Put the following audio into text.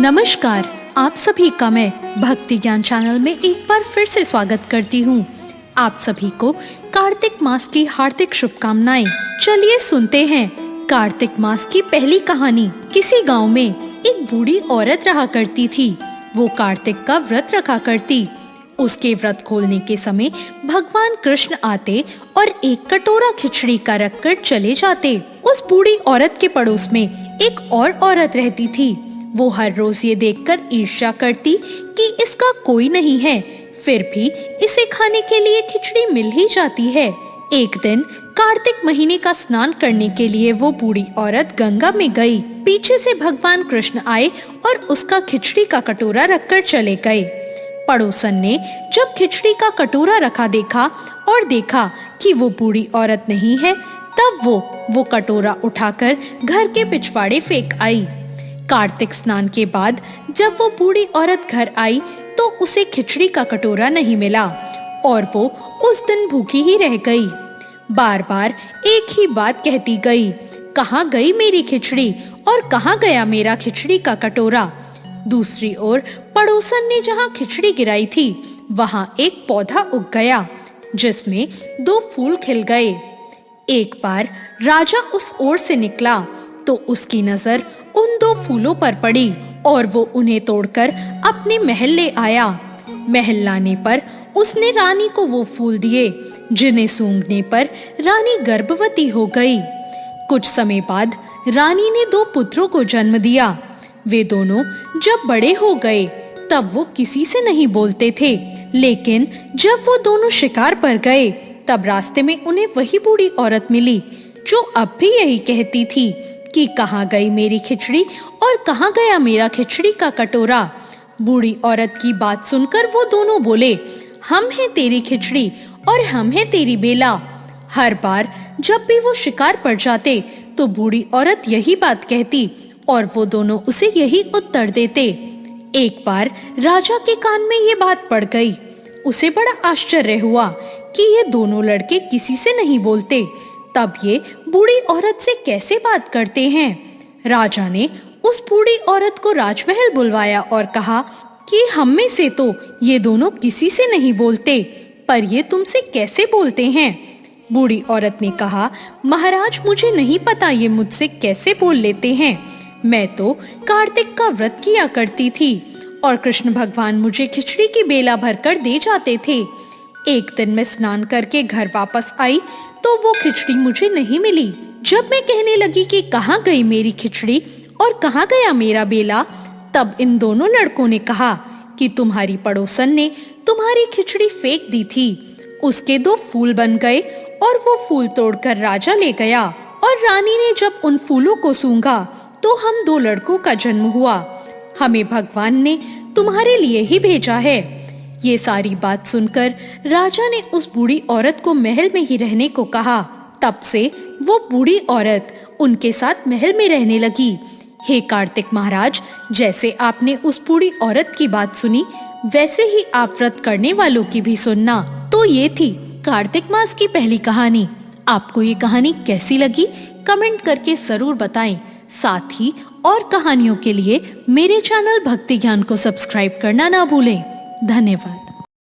नमस्कार, आप सभी का मैं भक्ति ज्ञान चैनल में एक बार फिर से स्वागत करती हूँ। आप सभी को कार्तिक मास की हार्दिक शुभकामनाएं। चलिए सुनते हैं कार्तिक मास की पहली कहानी। किसी गांव में एक बूढ़ी औरत रहा करती थी। वो कार्तिक का व्रत रखा करती। उसके व्रत खोलने के समय भगवान कृष्ण आते और एक कटोरा खिचड़ी का रखकर चले जाते। उस बूढ़ी औरत के पड़ोस में एक और औरत रहती थी। वो हर रोज ये देखकर ईर्ष्या करती कि इसका कोई नहीं है, फिर भी इसे खाने के लिए खिचड़ी मिल ही जाती है। एक दिन कार्तिक महीने का स्नान करने के लिए वो बूढ़ी औरत गंगा में गई। पीछे से भगवान कृष्ण आए और उसका खिचड़ी का कटोरा रखकर चले गए। पड़ोसन ने जब खिचड़ी का कटोरा रखा देखा और देखा कि वो बूढ़ी औरत नहीं है, तब वो कटोरा उठाकर घर के पिछवाड़े फेंक आई। कार्तिक स्नान के बाद जब वो बूढ़ी औरत घर आई तो उसे खिचड़ी का कटोरा नहीं मिला और वो उस दिन भूखी ही रह गई। बार बार एक ही बात कहती गई, कहाँ गई मेरी खिचड़ी और कहाँ गया मेरा खिचड़ी का कटोरा। दूसरी ओर पड़ोसन ने जहाँ खिचड़ी गिराई थी वहाँ एक पौधा उग गया जिसमें 2 फूल खिल गए। एक बार राजा उस ओर से निकला तो उसकी नजर उन 2 फूलों पर पड़ी और वो उन्हें तोड़कर अपने महल ले आया। महल लाने पर उसने रानी को वो फूल दिए जिन्हें सूंघने पर रानी गर्भवती हो गई। कुछ समय बाद रानी ने 2 पुत्रों को जन्म दिया। वे दोनों जब बड़े हो गए तब वो किसी से नहीं बोलते थे, लेकिन जब वो दोनों शिकार पर गए तब रास्ते में उन्हें वही बूढ़ी औरत मिली जो अब भी यही कहती थी कि कहाँ गई मेरी खिचड़ी और कहाँ गया मेरा खिचड़ी का कटोरा। बूढ़ी औरत की बात सुनकर वो दोनों बोले, हम हैं तेरी खिचड़ी और हम हैं तेरी बेला। हर बार जब भी वो शिकार पर जाते तो बूढ़ी औरत यही बात कहती और वो दोनों उसे यही उत्तर देते। एक बार राजा के कान में ये बात पड़ गई। उसे बड़ा आश्चर्य हुआ कि ये दोनों लड़के किसी से नहीं बोलते, तब ये बूढ़ी औरत से कैसे बात करते हैं। राजा ने उस बूढ़ी औरत को राजमहल बुलवाया और कहा कि हम में से तो ये दोनों किसी से नहीं बोलते, पर ये तुमसे कैसे बोलते हैं। बूढ़ी औरत ने कहा, महाराज मुझे नहीं पता ये मुझसे कैसे बोल लेते हैं। मैं तो कार्तिक का व्रत किया करती थी और कृष्ण भगवान मुझे खिचड़ी की बेला भरकर दे जाते थे। एक दिन मैं स्नान करके घर वापस आई तो वो खिचड़ी मुझे नहीं मिली। जब मैं कहने लगी कि कहाँ गई मेरी खिचड़ी और कहाँ गया मेरा बेला, तब इन दोनों लड़कों ने कहा कि तुम्हारी पड़ोसन ने तुम्हारी खिचड़ी फेंक दी थी। उसके 2 फूल बन गए और वो फूल तोड़कर राजा ले गया और रानी ने जब उन फूलों को सूंघा तो हम 2 लड़कों का जन्म हुआ। हमें भगवान ने तुम्हारे लिए ही भेजा है। ये सारी बात सुनकर राजा ने उस बूढ़ी औरत को महल में ही रहने को कहा। तब से वो बूढ़ी औरत उनके साथ महल में रहने लगी। हे कार्तिक महाराज, जैसे आपने उस बूढ़ी औरत की बात सुनी वैसे ही आप व्रत करने वालों की भी सुनना। तो ये थी कार्तिक मास की पहली कहानी। आपको ये कहानी कैसी लगी कमेंट करके जरूर बताएं। साथ ही और कहानियों के लिए मेरे चैनल भक्ति ज्ञान को सब्सक्राइब करना ना भूलें। धन्यवाद।